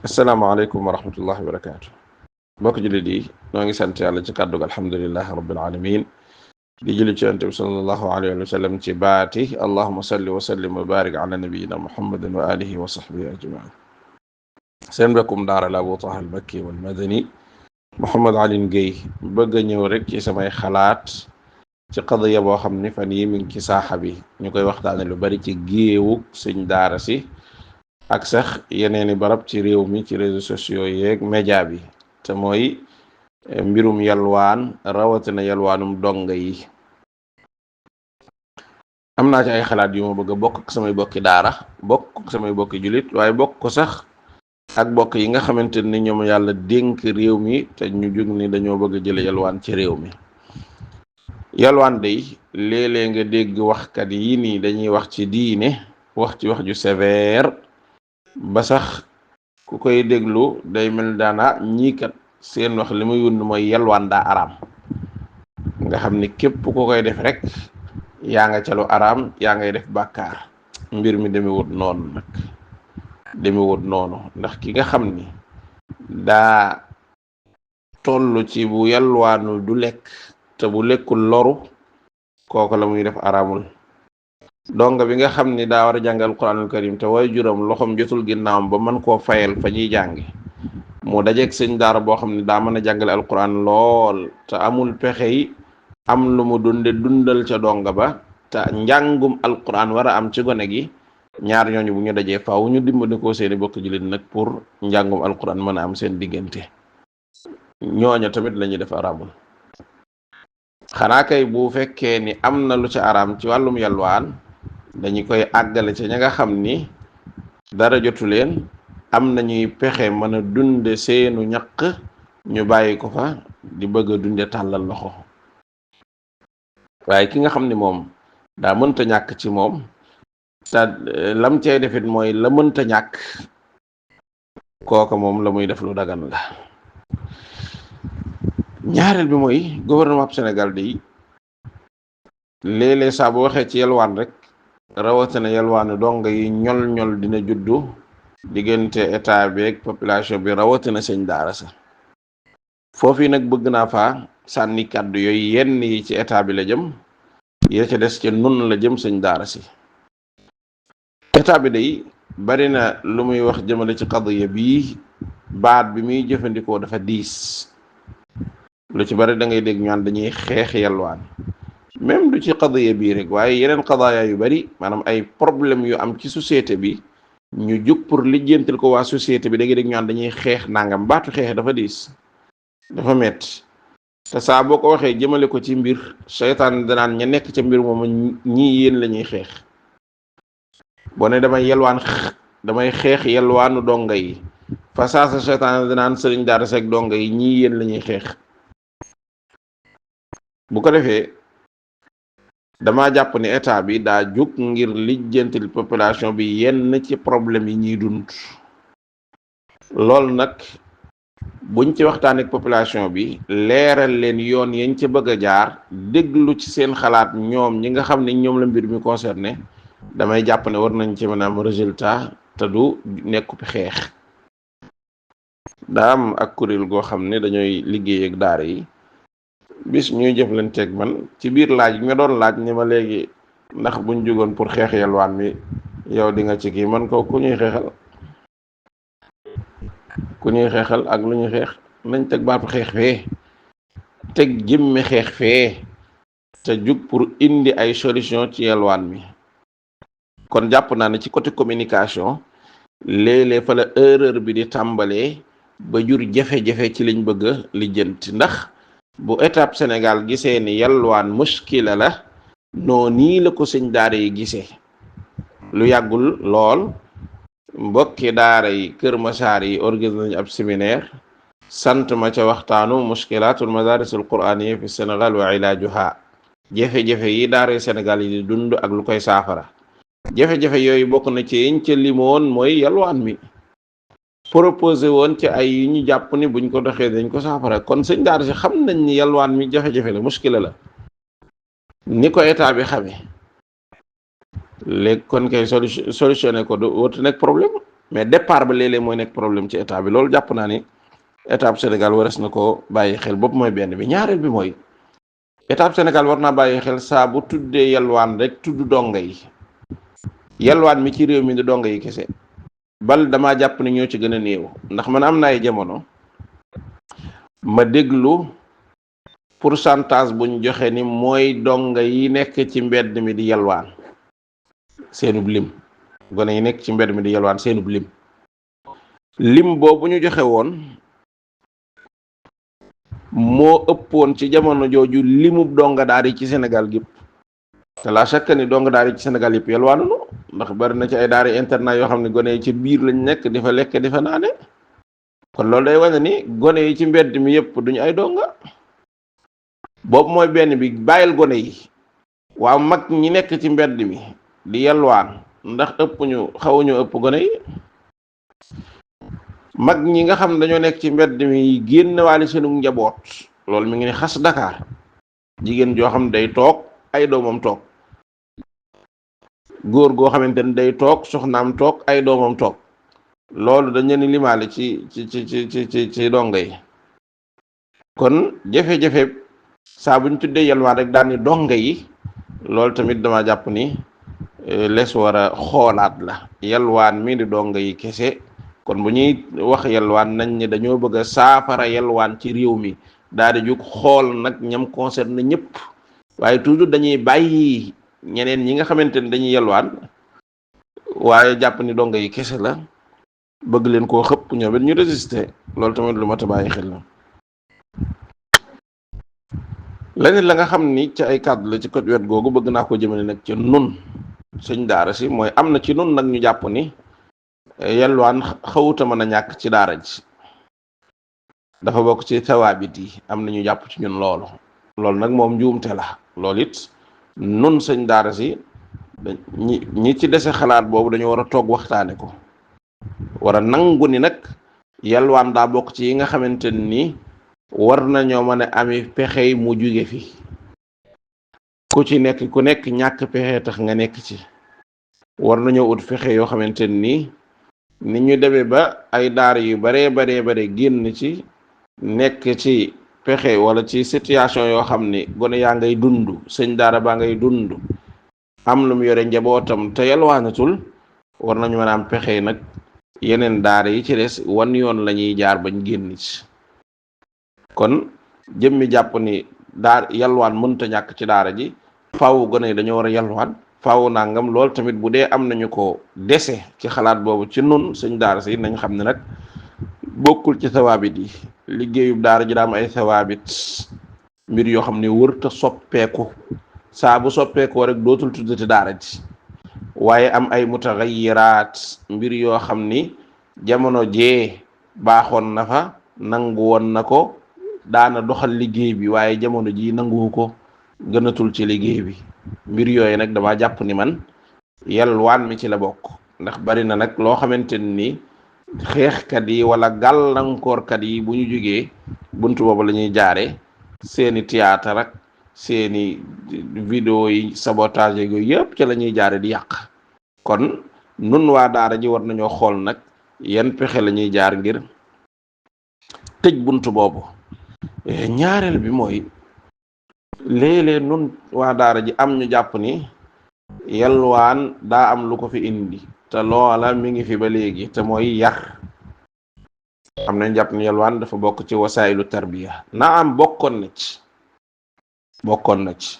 asalaamaaleykum wa rahmatullahi wa barakaatu. mbokk jullit yi noo ngi sant yàlla ci kàddug alhamdulilahi rabbil alamin di julli ci yonent bi sallallahu alayhi wa sallam ci baati allahuma salli wa sallim wa barik ala nabiyina muhammadin wa alihi wa sahbihi ajmain. seen mbokkum daara la Abu Taha al Makki wal Madani Mouhamed Alioune Guèye bëgg a ñëw rek ci samay xalaat ci qadiya boo xam ni fan yi mi ngi ci saaxa bi ñu koy waxtaane lu bari ci géewu sëñ daara si ak sax yeneeni barab ci réew mi ci réseaux sociaux yeeg média bi te mooy mbirum yalwaan rawatina yalwaanum donga yi. am naa ci ay xalaat yu ma bëgg a bokk ak samay bokki daara bokk ak samay bokki julit waaye bokk ko sax ak bokk yi nga xamante ni ñoom yàlla dénk réew mi te ñu jug ni dañoo bëgg a jële yalwaan ci réew mi. yalwaan day léeg-léeg nga dégg waxkat yi nii dañuy wax ci diine wax ci wax ju sévère ba sax ku koy déglu day mel daana ñii kat seen wax li muy wund mooy yalwaan daa araam nga xam ni képp ku koy def rek yaa nga ca lu araam yaa ngay def bàkkaar. mbir mi demewut noonu nag demewut noonu ndax ki nga xam ni daa toll ci bu yalwaanu du lekk te bu lekkul loru kooku la muy def araamul. donga bi nga xam ni daa war a jàng alquranul karim te way juróom loxoom jotul ginnaawam ba mën koo fayal fa ñuy jàngi mu dajeeg sëñ daara boo xam ne daa mën a jàngale alquran lool te amul pexe yi am lu mu dundal ca donga ba te njàngum alquran war a am ci gone gi ñaar ñooñu bu ñu dajee faaw ñu dimbali ko seeni bokk jullit nag pour njàngum alquran mën a am seen diggante ñooña tamit la ñuy def araamul. xanaa kay bu fekkee ni am na lu ca araam ci wàllum yalwaan dañu koy àggale ca ña nga xam ni dara jotu leen am nañuy pexe mën a dunde seenu ñaq ñu bàyyi ko fa di bëgg a dunde tàllal loxo. waaye ki nga xam ni moom daa mënta ñàkk ci moom te lam cay defit mooy la mënta ñàkk kooka moom la muy def lu dagan la. ñaareel bi mooy gouvernement bu Sénégal di léeg-léeg saa bu waxee ci yalwaan rek rawatina yalwaanu donga yi ñol dina juddu diggante état bi ak population bi rawatina sëñ daara sa. foofu nag bëgg naa fa sànni kàddu yooyu yenn yi ci état bi la jëm yi ca des ci nun la jëm sëñ daara si. état bi day bari na lu muy wax jëmale ci qadiya bii baat bi muy jëfandikoo dafa diis. lu ci bari da ngay dégg ñaan dañuy xeex yalwaan même du ci qadiya bii rek waaye yeneen qadaaya yu bari maanaam ay problème yu am ci société bi ñu jug pour lijjantil ko waa société bi da ngay dégg ñaan dañuy xeex nangam baatu xeex dafa diis dafa metti te saa boo ko waxee jëmale ko ci mbir seytaan danaan ña nekk ca mbir moom ñii yéen la ñuy xeex. boo ne damay xeex yalwaanu donga yi fa saa sa seytaan danaan sëriñ daara seeg donga yi ñii yéen la ñuy xeex. bu ko defee dama jàpp ni état bi daa jug ngir lijjantil population bi yenn ci problème yi ñuy dund. loolu nag buñ ci waxtaan ak population bi leeral leen yoon yañ ci bëgg a jaar déglu ci seen xalaat ñoom ñi nga xam ne ñoom la mbir mi concerné damay jàpp ne war nañ ci mën a am résultat te du nekku fi xeex. daa am ak kuréel goo xam ne dañooy liggéey ak daara yi bis ñuy jëflanteeg man ci biir laaj bi nga doon laaj ni ma léegi ndax buñ jugoon pour xeex yalwaan mi yow di nga ci kii man ko ku ñuy xeexal ak lu ñuy xeex nañ teg baatu xeex fee teg jëmmi xeex fee te jug pour indi ay solution ci yalwaan mi. kon jàpp naa ne ci côté communication léeg-léeg fa la erreur bi di tàmbalee ba jur jafe-jafe ci liñ bëgg a lijjanti. ndax bu étape Sénégal gisee ni yalwaan muskila la noo nii la ko sëñ daara yi gisee. lu yàggul lool mbokki daara yi Kër Masaar yi organisé nañu ab séminaire sant ma ca waxtaanu muskilatul madaris al qur'aniyya fi Sénégal wa ilaajuha jafe-jafe yi daara yi Sénégal yi di dund ak lu koy saafara. jafe-jafe yooyu bokk na ci yiñ ca limoon mooy yalwaan mi proposé woon ci ay yu ñu jàpp ni buñ ko doxee dañ ko saafara. kon sëñ daara si xam nañ ni yalwaan mi jafe-jafe la muskila la ni ko état bi xamee léegi kon kay solutionné ko du wut nekk problème mais départ ba léeg-léeg mooy nekk problème ci état bi. loolu jàpp naa ni état bu Sénégal wares na ko bàyyi xel. bopp mooy benn bi. ñaareel bi mooy état bu Sénégal war naa bàyyi xel saa bu tuddee yalwaan rek tudd donga yi. yalwaan mi ci réew mi di donga yi kese bal damaa jàpp ni ñoo ci gën a néew. ndax man am na ay jamono ma déglu pourcentage buñ joxe ni mooy donga yi nekk ci mbedd mi di yalwaan seenub lim. gone yi nekk ci mbedd mi di yalwaan seenub lim boobu ñu joxe woon moo ëppoon ci jamono jooju limub donga daara yi ci Sénégal gépp. te la chaque ni donga daara yi ci Sénégal yëpp yalwaanunu, ndax bari na ci ay daara internat yoo xam ne gone yi ci biir lañ nekk di fa lekk di fa naane. kon loolu day wane ni gone yi ci mbedd mi yëpp duñu ay donga. boobu mooy benn bi. bàyyil gone yi, waaw mag ñi nekk ci mbedd mi di yalwaan ndax xawuñu ëpp gone yi. mag ñi nga xam ne dañoo nekk ci mbedd mi génn waale seenu njaboot, loolu mi ngi ni xas Dakar. jigéen joo xam ne day toog ay doomam toog, góor goo xamante ni day toog soxnaam toog ay doomam toog. loolu dañ leen limaale ci donga yi. kon jafe-jafe saa buñ tuddee yalwaan rek daan ni donga yi, loolu tamit dama jàpp ni les war a xoolaat la. yalwaan mi di donga yi kese. kon bu ñuy wax yalwaan nañ ne dañoo bëgg a saafara yalwaan ci réew mi, daal di jug xool nag ñam concerne ñëpp. waaye toujours dañuy bàyyi ñeneen ñi nga xamante ni dañuy yalwaan waaye jàpp ni donga yi kese la, bëgg leen koo xëpp ñoom it ñu résister. loolu tamit lu mat a bàyyi xel la. leneen la nga xam ni ci ay kàddu la ci côté wet googu bëgg naa ko jëmale nag ci nun sëñ daara si, mooy am na ci nun nag ñu jàpp ni yalwaan xawuta mën a ñàkk ci daara ji. dafa bokk ci tawaabit yi. am na ñu jàpp ci ñun loolu nag moom njuumte la. loolu it nun sëñ daara si ñi ci dese xalaat boobu dañu war a toog waxtaane ko. war a nangu ni nag yalwaan daa bokk ci yi nga xamante ni war nañoo mën a ami pexey mu jóge fi. ku nekk ñàkk pexe tax nga nekk ci. war nañoo ut fexe yoo xamante ni ñu demee ba ay daara yu bare génn ci nekk ci pexe wala ci situation yoo xam ni gone yaa ngay dund, sëñ daara baa ngay dund, am lu mu yore njabootam te yalwaanatul. war nañu mën a am pexe nag yeneen daara yi ci des wan yoon la ñuy jaar bañ génn ci. kon jëmmi jàpp ni yalwaan mënta ñàkk ci daara ji, faaw gone yi dañoo war a yalwaan, faaw nangam. lool tamit bu dee am nañu ko dese ci xalaat boobu ci nun sëñ daara si, nañ xam ne nag bokkul ci sawaabit yi. liggéeyub daara ji daa am ay sawaabit, mbir yoo xam ne wërta soppeeku. saa bu soppeekoo rek dootul tuddati daara ji. waaye am ay mutaxayyiraat, mbir yoo xam ni jamono jee baaxoon na fa, nangu woon na ko, daana doxal liggéey bi, waaye jamono ji nanguwu ko, gënatul ci liggéey bi. mbir yooyu nag dama jàpp ni man yalwaan mi ci la bokk. ndax bari na nag loo xamante ni xeexkat yi wala gàllankoorkat yi bu ñu jógee buntu boobu la ñuy jaare seeni théâtre ak seeni vidéo yi sabotage yooyu yëpp ca la ñuy jaare di yàq. kon nun waa daara ji war nañoo xool nag yan pexe la ñuy jaar ngir tëj buntu boobu. ñaareel bi mooy léeg-léeg nun waa daara ji am ñu jàpp ni yalwaan daa am lu ko fi indi, te loola mi ngi fi ba léegi, te mooy yar. am nañ jàpp ni yalwaan dafa bokk ci wasaayilu tarbiya. am bokkoon na ci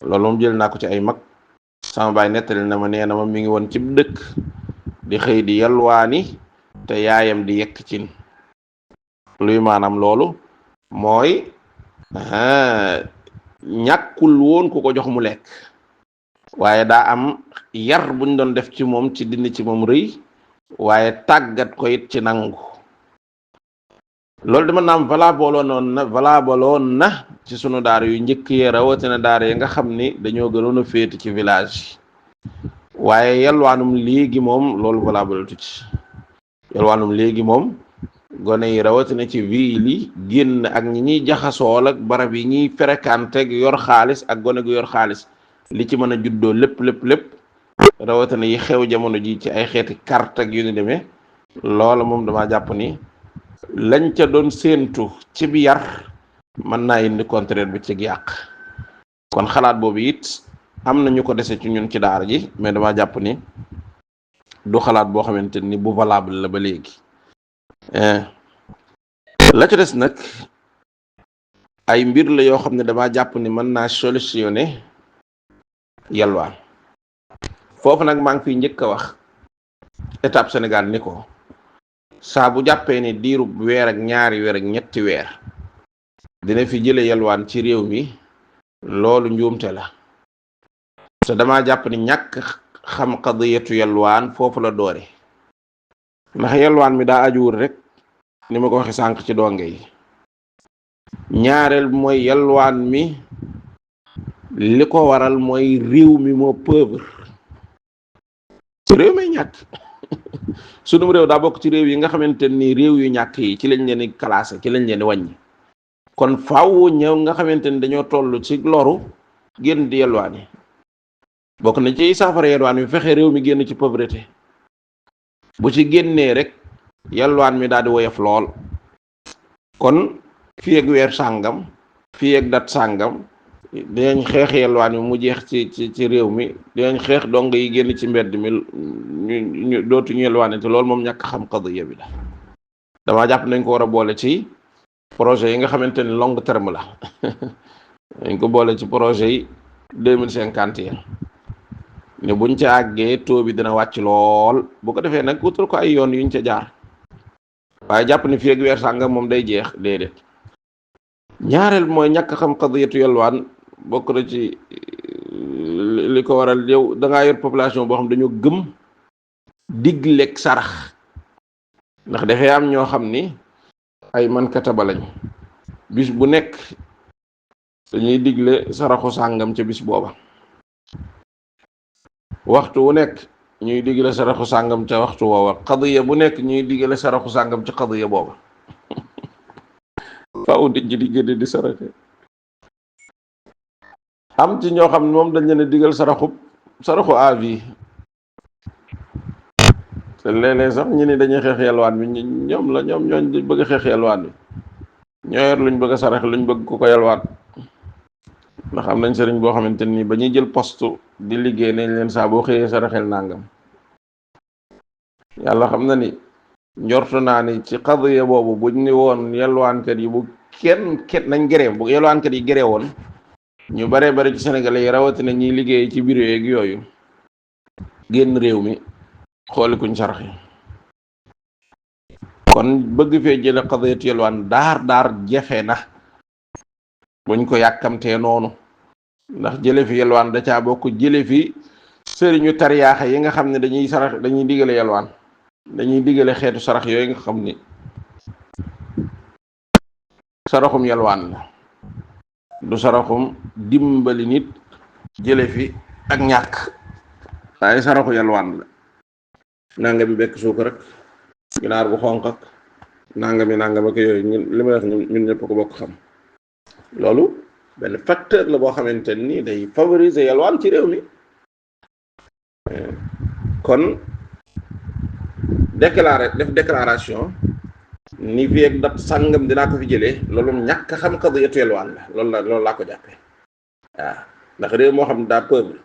loolu moom jël naa ko ci ay mag. sama baay nettali na ma, nee na ma mi ngi woon ci dëkk di xëy di yalwaani te yaayam di yekk cin. luy maanaam loolu mooy ñàkkul woon ku ko jox mu lekk, waaye daa am yar buñ doon def ci moom ci dindi ci moom rëy, waaye tàggat ko it ci nangu. loolu dama naam valable na ci sunu daara yu njëkk yi, rawatina daara yi nga xam ni dañoo gënoon a féete ci village. waaye yalwaanum léegi moom loolu valable tu ci. yalwaanum léegi moom gone yi rawatina ci ville yi génn ak ñi ñuy jaxasool ak barab yi ñuy fréquenté yor xaalis ak gone gu yor xaalis, li ci mën a juddoo lépp rawatina yi xew jamono ji ci ay xeeti carte ak yu ni demee loola moom dama jàpp ni lañ ca doon séentu ci bi yar mën naa indi contraire bi ci yàq. kon xalaat boobu it am na ñu ko dese ci ñun ci daara ji mais dama jàpp ni du xalaat boo xamante ni bu valable la ba léegi. la ca des nag ay mbir la yoo xam ne dama jàpp ni mën naa solutionné yalwaan foofu nag maa ngi fiy njëkk a wax étape Sénégal ni ko saa bu jàppee ni diirub weer ak ñaari weer ak ñetti weer dina fi jële yalwaan ci réew mi loolu njuumte la te dama jàpp ni ñàkk xam qadiyatu yalwaan foofu la doore ndax yalwaan mi daa ajuwul rek ni ma ko waxe sànq ci donge yi ñaareel mooy yalwaan mi li ko waral mooy réew mi moo pauvre réew may ñàkk sunum réew daa bokk ci réew yi nga xamante ni réew yu ñàkk yi ci lañ leen di classé ci lañ leen di wàññi kon faaw ñëw nga xamante ni dañoo toll ci loru génn di yalwaan yi bokk na ci saafara yalwaan mi fexe réew mi génn ci pauvreté bu ci génnee rek yalwaan mi daal di woyof lool kon fii ak weer sàngam fii ak dat sàngam dinañ xeex yalwaan mi mu jeex ci réew mi dinañ xeex dong yi génn ci mbedd mi ñu dootuñu yalwaane te loolu moom ñàkk xam qadiya bi la dama jàpp nañ ko war a boole ci projet yi nga xamante ni long terme la dañ ko boole ci projet yi 2051 ne buñ ca àggee taux bi dina wàcc lool bu ko defee nag wutal ko ay yoon yuñ ca jaar waaye jàpp ni fii ak weer sàngam moom day jeex déedéet. ñaareel mooy ñàkk xam qadiyatu yalwaan bokk na ci li ko waral yow da ngaa yor population boo xam dañoo gëm digleeg sarax ndax dafay am ñoo xam ni ay man kataba lañ bis bu nekk dañuy digle saraxu sàngam ca bis booba waxtu wu nekk ñuy digle saraxu sàngam ca waxtu woowa qadiya bu nekk ñuy digle saraxu sàngam ca qadiya booba faaw nit ñi di génne di saraxe am ci ñoo xam ne moom dañ leen a digal saraxu avi te léeg-léeg sax ñu ni dañuy xeex yalwaan bi ñoom ñooñ bëgg a xeex yalwaan bi ñoo yor luñ bëgg a sarax luñ bëgg ku ko yalwaan ndax am nañ sëriñ boo xamante ni ba ñuy jël poste di liggéey nañ leen saa boo xëyee saraxel nangam yàlla xam na ni njortu naa ni ci qadiya boobu buñ ni woon yalwaankat yi bu kenn nañ gëree bu yalwaankat yi gëree woon ñu baree bari ci Sénégalais yi rawatina ñuy liggéey ci bureau yeeg yooyu génn réew mi xooli kuñ sarax yi kon bëgg fee jële qadiyatu yalwaan daar jafe na buñ ko yàkkamtee noonu ndax jële fi yalwaan da caa bokk jële fi sëriñu tariyaaxa yi nga xam ne dañuy sarax dañuy digale yalwaan dañuy digale xeetu sarax yooyu nga xam ni saraxum yalwaan la du saraxum dimbali nit jële fi ak ñàkk waaye saraxu yalwaan la nanga bi bekk suukar rek ginaar bu xonq ak nangam ak yooyu li may wax ñun ñëpp ko bokk xam loolu benn facteur la boo xamante ni day favoriser yalwaan ci réew mi kon def déclaration ni fii ak dat sàngam dinaa ko fi jëlee loolu ñàkk xam qadiyatu yalwaan la loolu laa ko jàppee waaw ndax réew moo xam ne daa pauvre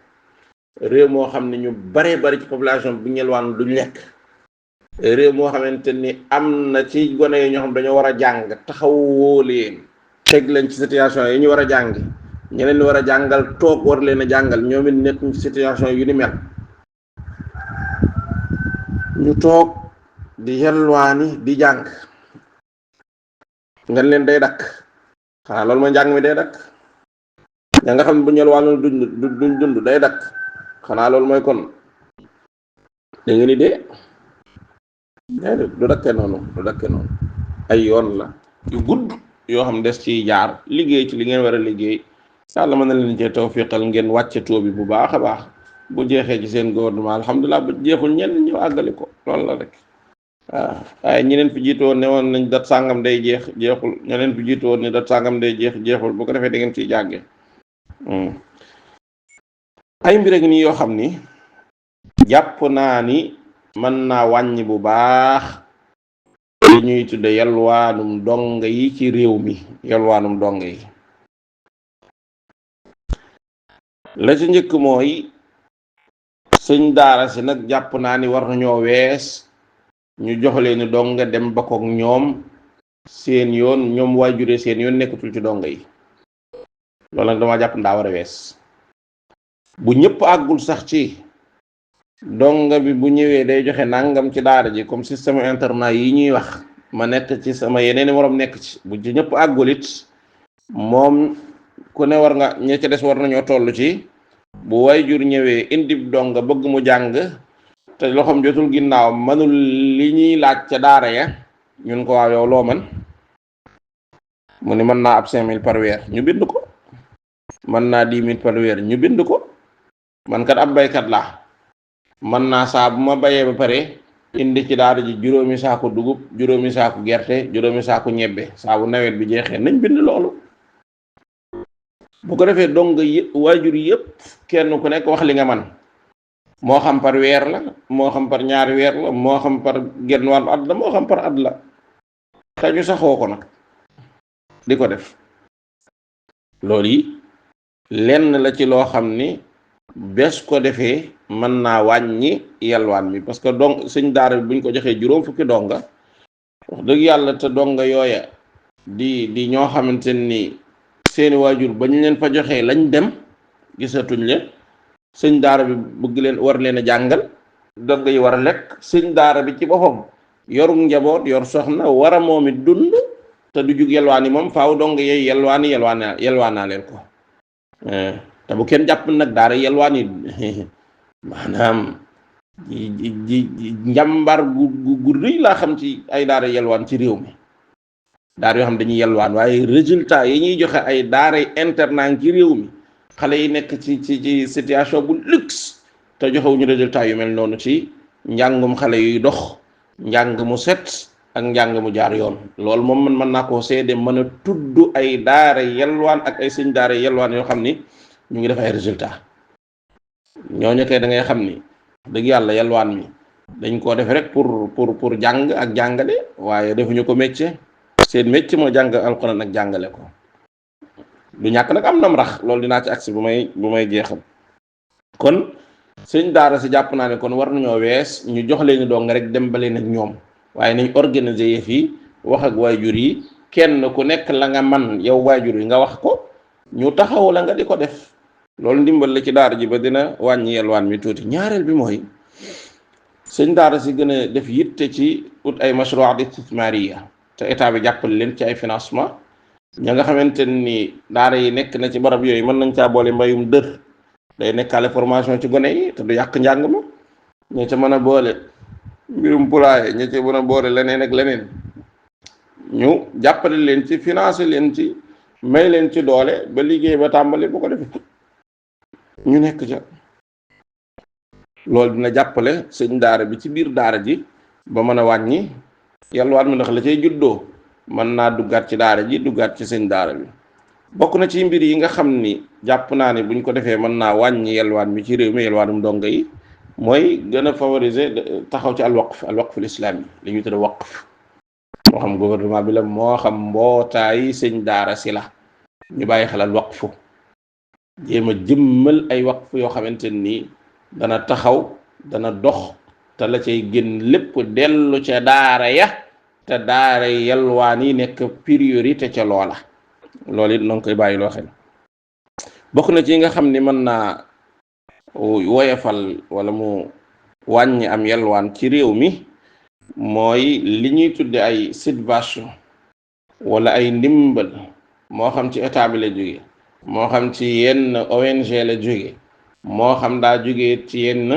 réew moo xam ne ñu baree bari ci population bu ñu yalwaan duñ lekk réew moo xamante ni am na ci gone yi ñoo xam dañoo war a jàng taxawoo leen teg leen ci situation yi ñu war a jàng ñeneen ñi war a jàngal toog war leen a jàngal ñoom it nekk ci situation yu ni mel ñu toog di yalwaani di jàng nga leen day dakk xanaa loolu mooy njàng mi day dakk ña nga xam ne bu ñu yalwaanoon duñ dund day dakk xanaa loolu mooy kon da ngeen ni dee du dakkee noonu ay yoon la yu gudd yoo xam des ci jaar liggéey ci li ngeen war a liggéey yàlla mën na leen cee tawfiqal ngeen wàcce taux bi bu baax a baax bu jeexee ci seen gouvernement alhamdulilah bu jeexul ñenn ñëw àggali ko loolu la rek waaw waaye ñeneen fi jiitu woon ne woon nañ dat sàngam day jeexul ñeneen fi jiitu woon ne dat sàngam day jeexul bu ko defee da ngeen ciy jàngee ay mbir ak nii yoo xam ni jàpp naa ni mën naa wàññi bu baax li ñuy tudde yalwaanum donga yi ci réew mi. yalwaanum donga yi la ci njëkk mooy sëñ daara si nag jàpp naa ni war nañoo wees ñu jox leen donga dem ba kook ñoom seen yoon, ñoom waajure seen yoon nekkatul ci donga yi. loolu nag dama jàpp ndaa war a wees. bu ñëpp àggul sax ci donga bi bu ñëwee day joxe nangam ci daara ji comme système internat yi ñuy wax, ma nekk ci sama yeneen morom nekk ci, bu ci ñëpp àggul it moom ku ne war nga, ña ca des war nañoo toll ci bu waajur ñëwee indi donga bëgg mu jàng te loxoom jotul ginnaaw manul li ñuy laaj ca daara ya, ñun ko waaw yow loo man mu ni mën naa ab 5000 par weer, ñu bind ko. mën naa 10 000 par weer, ñu bind ko. man kat ab baykat laa, mën naa saa bu ma bayee ba pare indi ci daara ji juróomi saaku dugub, juróomi saaku gerte, juróomi saaku ñebbe, saa bu nawet bi jeexee nañ bind loolu. bu ko defee donga yëpp, waajur yëpp kenn ku nekk wax li nga man, moo xam par weer la, moo xam par ñaari weer la, moo xam par genn wàllu at la, moo xam par at la, te ñu saxoo ko nag di ko def. loolu yi lenn la ci loo xam ni bes ko defee mën naa wàññi yalwaan mi. parce que donc sëñ daara bi buñ ko joxee juróom fukki donga, wax dëgg yàlla, te donga yooya di ñoo xamante ni seeni waajur ba ñu leen fa joxee lañ dem gisatuñ leen, sëñ daara bi bëgg leen, war leen a jàngal, donga yi war a lekk, sëñ daara bi ci boppam yorum njaboot, yor soxna, war a moom it dund, te du jug yelwaani moom, faaw donga yeey yelwaanaa leen ko. te bu kenn jàpp nag daara yelwaan yi maanaam njàmbar gu rëy laa xam ci ay daara yelwaan ci réew mi. daara yoo xam dañuy yelwaan, waaye résultat yi ñuy joxe ay daara internat ci réew mi, xale yi nekk ci situation bu luxe te joxewuñu résultat yu mel noonu ci njàngum xale yuy dox, njàng mu set ak njàng mu jaar yoon. loolu moom man mën naa koo seede, mën a tudd ay daara yelwaan ak ay sëñ daara yelwaan yoo xam ni ñu ngi def ay résultat. ñooñu kay da ngay xam ni dëgg yàlla yelwaan mi dañ koo def rek pour jàng ak jàngale, waaye defuñu ko métier. seen métier moo jàng alxuraan ak jàngale ko. du ñàkk nag am nam rax, loolu dinaa ci agsi bu may jeexal. kon sëñ daara si jàpp naa ne kon war nañoo wees ñu jox leen dong rek dem ba leen ak ñoom, waaye nañ organiser yëf yi, wax ak waajur yi, kenn ku nekk la nga man yow waajur yi nga wax ko, ñu taxaw la nga di ko def. loolu ndimbal la ci daara ji ba dina wàññi yelwaan mi tuuti. ñaareel bi mooy sëñ daara si gën a def yitte ci ut ay mashruat istismariya, te état bi jàppale leen ci ay financement. ña nga xamante ni daara yi nekk na ci barab yooyu mën nañ caa boole mbayum dër, day nekkaale formation ci gone yi te du yàq njàng ma. ña ca mën a boole mbirum pulaaye, ña ca mën a boole leneen ak leneen, ñu jàppale leen ci, financé leen ci, may leen ci doole ba liggéey ba tàmbali. bu ko defee ñu nekk ca, loolu dina jàppale sëñ daara bi ci biir daara ji ba mën a wàññi yalwaan mi, ndax la cay juddoo mën naa duggaat ci daara ji, duggaat ci sëñ daara bi. bokk na ci mbir yi nga xam ni jàpp naa ne buñ ko defee mën naa wàññi yalwaan mi ci réew mi, yalwaanum donga yi, mooy gën a favoriser taxaw ci alwaqf islami, li ñuy tudde waqf. moo xam gouvernement bi la, moo xam mbootaay sëñ daara si la, ñu bàyyi xelal waqfu, jéem a jëmmal ay waqf yoo xamante nii dana taxaw, dana dox, te la cay gën lépp dellu ca daara ya, te daara yalwaan yi nekk priorité ca loola. loolu it noo ngi koy bàyyi loo xel. bokk na ci nga xam ni mën naa woyefal wala mu wàññi am yalwaan ci réew mi, mooy li ñuy tudde ay subvention wala ay ndimbal, moo xam ci état bi la jóge, moo xam ci yenn ONG la jóge, moo xam daa jóge ci yenn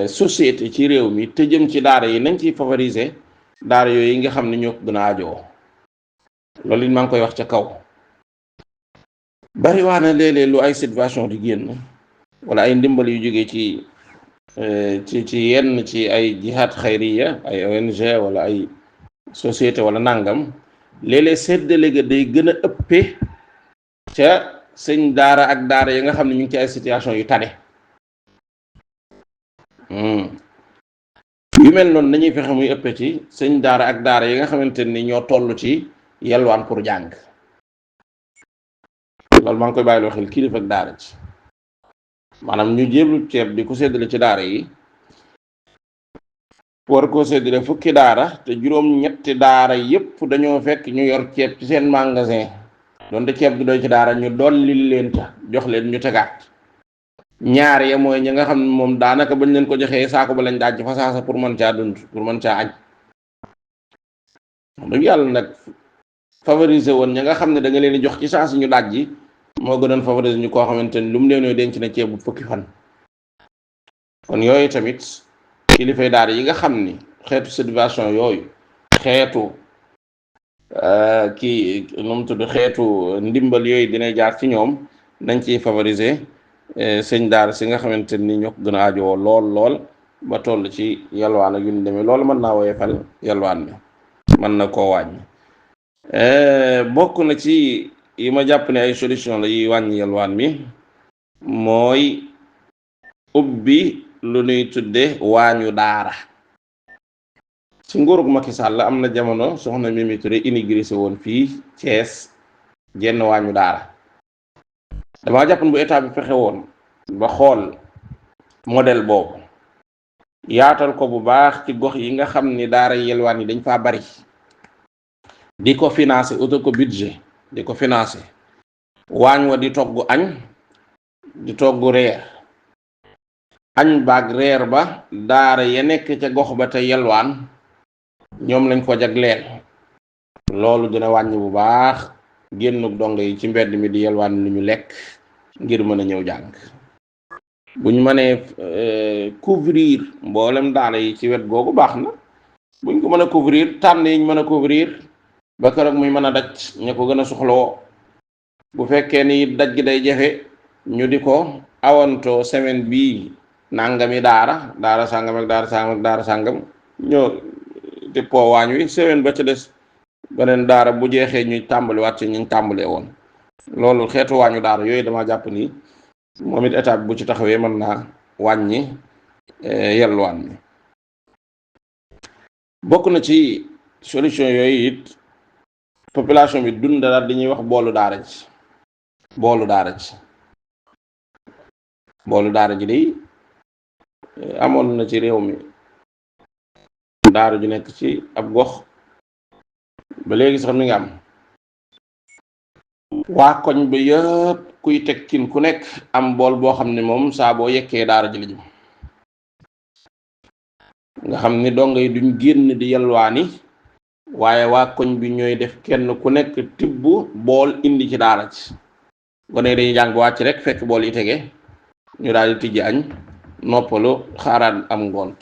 société ci réew mi, te jëm ci daara yi. nañ ciy favoriser daara yooyu nga xam ne ñoo ko gën a aajowoo. loolu it maa ngi koy wax ca kaw. bari waa na léeg-léeg lu ay subvention di génn wala ay ndimbal yu jóge ci yenn ci ay jihaad xayriya, ay ONG wala ay société wala nangam, léeg-léeg séddale ga day gën a ëppee ca sëñ daara ak daara yi nga xam ne ñu ngi ci ay situation yu tane yu mel noonu nañuy fexe muy ëpp ci sëñ daara ak daara yi nga xamante ni ñoo toll ci yelwaan pour jàng loolu maa ngi koy bàyyiloo xel kilifa ak daara ci maanaam ñu jéblu ceeb di ko séddale ci daara yi war koo séddale fukki daara te juróom-ñetti daara yépp dañoo fekk ñu yor ceeb ci seen magasin donte ceeb du doy ci daara ñu dolli leen ta jox leen ñu tegaat ñaar ya mooy ñi nga xam ne moom daanaka bañ leen ko joxee saako ba lañ daaj fa saasa pour mën caa dund pour mën caa añ dëgg yàlla nag favoriser woon ñi nga xam ne da nga leen di jox ci saasi ñu daaj ji moo gënoon favoriser ñu koo xamante ni lu mu leen denc na ceeb bu fukki fan kon yooyu tamit kilifay daara yi nga xam ni xeetu situation yooyu xeetu kii nu mu tudd xeetu ndimbal yooyu dina jaar ci ñoom nañ ciy favoriser sëñ daara si nga xamante ni ñoo ko gën a aajowoo lool ba toll ci yalwaan ak yu ñu demee loolu mën naa woyefal yalwaan bi mën na koo wàññi bokk na ci yi ma jàpp ne ay solution la yi wàññi yalwaan mi mooy ubbi lu nuy tudde waañu daara ci nguurug Macky Sall am na jamono soxna Mimi Touré immigré woon fii Thiès jenn waañu daara damaa jàpp ne bu état bi fexe woon ba xool modèle boobu yaatal ko bu baax ci gox yi nga xam ni daara yelwaan yi dañ faa bari di ko financer auto ko budget di ko financer waañ wa di togg añ di togg reer añ baag reer ba daara ya nekk ca gox ba te yelwaan ñoom lañ ko jagleel loolu dina wàññi bu baax génnug dongo yi ci mbedd mi di yelwaan lu ñu lekk ngir mën a ñëw jàng bu ñu mënee couvrir mboolem daara yi ci wet googu baax na buñ ko mën a couvrir tànn yiñ mën a couvrir ba keroog muy mën a daj ña ko gën a soxlawoo bu fekkee ni daj gi day jafe ñu di ko awantoo semaine bii nangami daara sàngam ak daara sàngam ñoo dépôt waañ wi semaine ba ca des beneen daara bu jeexee ñuy tàmbaliwaat ci ñu tàmbalee woon loolu xeetu waañu daara yooyu dama jàpp ni moom it état bi bu ci taxawee mën naa wàññi yelwaan mi bokk na ci solution yooyu it population bi dundalaat li ñuy wax boolu daara ji day amoon na ci réew mi daara ju nekk ci ab gox ba léegi sax mi nga am waa koñ ba yëpp kuy teg cin ku nekk am bool boo xam ne moom saa boo yekkee daara ji la jëm nga xam ni dongo yi duñ génn di yalwaani waaye waa koñ bi ñooy def kenn ku nekk tibb bool indi ci daara ci gone dañuy jàng wàcc rek fekk bool yi tege ñu daal di tijji añ noppalu xaaraat am ngont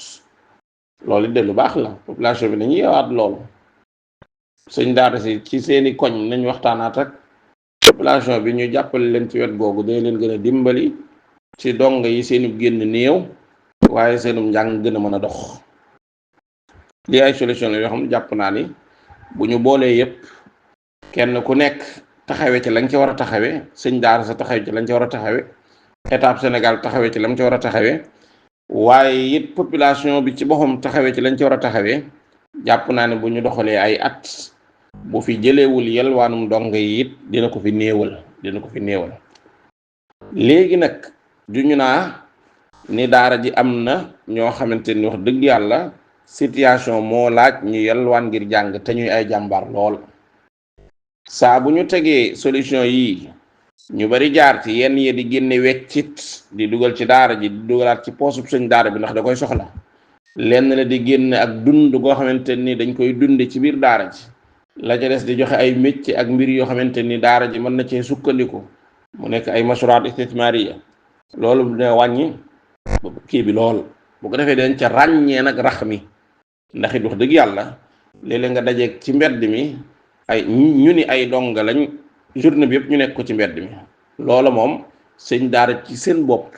loolu de lu baax la population bi nañu yeewaat loolu sëñ daara si ci seeni koñ nañ waxtaanaat ak population bi ñu jàppale leen ci wet googu dañ leen gën a dimbali ci dongo yi seenu génn néew waaye seenum njàng gën a mën a dox li ay solution la yoo xam ne jàpp naa ni bu ñu boolee yépp kenn ku nekk taxawe ci lañ ci war a taxawe sëñ daara sa taxawe ci lañ ci war a taxawe état Sénégal taxawe ci lam ci war a taxawe waaye it population bi ci boppam taxawe ci lañ ci war a taxawe jàpp naa ne bu ñu doxalee ay at bu fi jëleewul yelwaanum dong yi it dina ko fi néewal léegi nag juñu naa ni daara ji am na ñoo xamante ni wax dëgg yàlla situation moo laaj ñu yelwaan ngir jàng te ñuy ay jàmbar lool saa bu ñu tegee solution yi ñu bari jaar ci yenn yi di génne weccit di dugal ci daara ji di dugalaat ci poosub sëñ daara bi ndax da koy soxla lenn la di génne ak dund goo xamante ni dañ koy dunde ci biir daara ji la ca des di joxe ay métier ak mbir yoo xamante ni daara ji mën na cee sukkandiku mu nekk ay mashruat istismariya loolu dina wàññi kii bi lool bu ko defee dañ ca ràññee nag rax mi ndax it wax dëgg yàlla léeg-léeg nga dajeeg ci mbedd mi ay ñu ni ay donga lañ journée bi yëpp ñu nekk ko ci mbedd mi loola moom sëñ daara ci seen bopp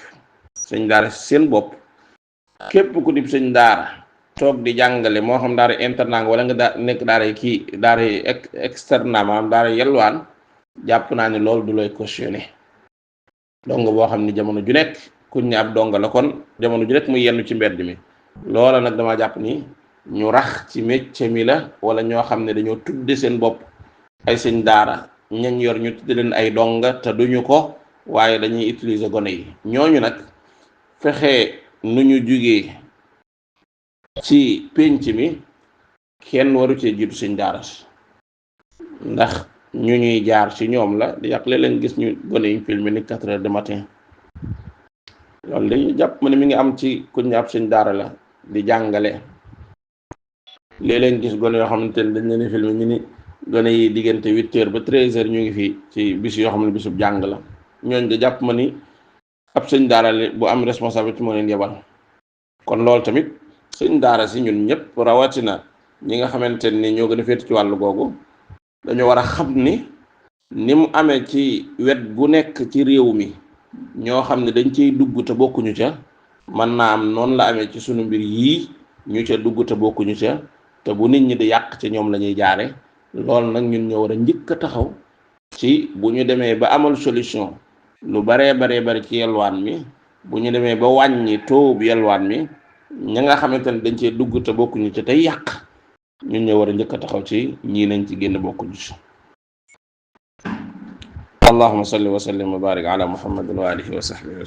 képp ku dib sëñ daara toog di jàngale moo xam daara internat wala nga nekk daara kii daara externe maanaam daara yelwaan jàpp naa ne loolu du lay cautionné donga boo xam ni jamono ju nekk kuñ ne ab donga la kon jamono ju nekk muy yenn ci mbedd mi loola nag dama jàpp ni ñu rax ci métier mi la wala ñoo xam ne dañoo tudde seen bopp ay sëñ daara ñañ yor ñu tudde leen ay donga te duñu ko waaye dañuy utiliser gone yi ñooñu nag fexe nu ñu jugee ci pénc mi kenn waru cee jiitu sëñ daara ndax ñu ñuy jaar ci ñoom la di yàq leen gis ñu gone yi filmé ni 4 heures du matin loolu dañuy jàpp ma ne mi ngi am ci kuñ ne ab sëñ daara la di jàngale léeg-léeg gis gone yoo xamante ne dañ leen filmé ñu ni gone yi diggante 8 heures ba 13 heures ñu ngi fii ci bis yoo xam ne bisub jàng la ñooñ de jàpp ma ni ab sëñ daara bu am responsabilité moo leen yebal kon loolu tamit sëñ daara si ñun ñëpp rawatina ñi nga xamante ni ñoo gën a féete ci wàllu googu dañoo war a xam ni mu amee ci wet gu nekk ci réew mi ñoo xam ne dañ ciy dugg te bokkuñu ca mën naa am noonu la amee ci sunu mbir yii ñu ca dugg te bokkuñu ca te bu nit ñi di yàq ca ñoom la ñuy jaare loolu nag ñun ñoo war a njëkk a taxaw ci bu ñu demee ba amal solution lu baree bari ci yelwaan mi bu ñu demee ba wàññi taux yelwaan mi ña nga xamante ne dañ cee dugg te bokkuñu ca tey yàq ñun ñoo war a njëkk a taxaw ci ñii nañ ci génn bokkuñu ci allahumma salli wa sallim wa barik ala muhammadin wa alihi wa sahbihi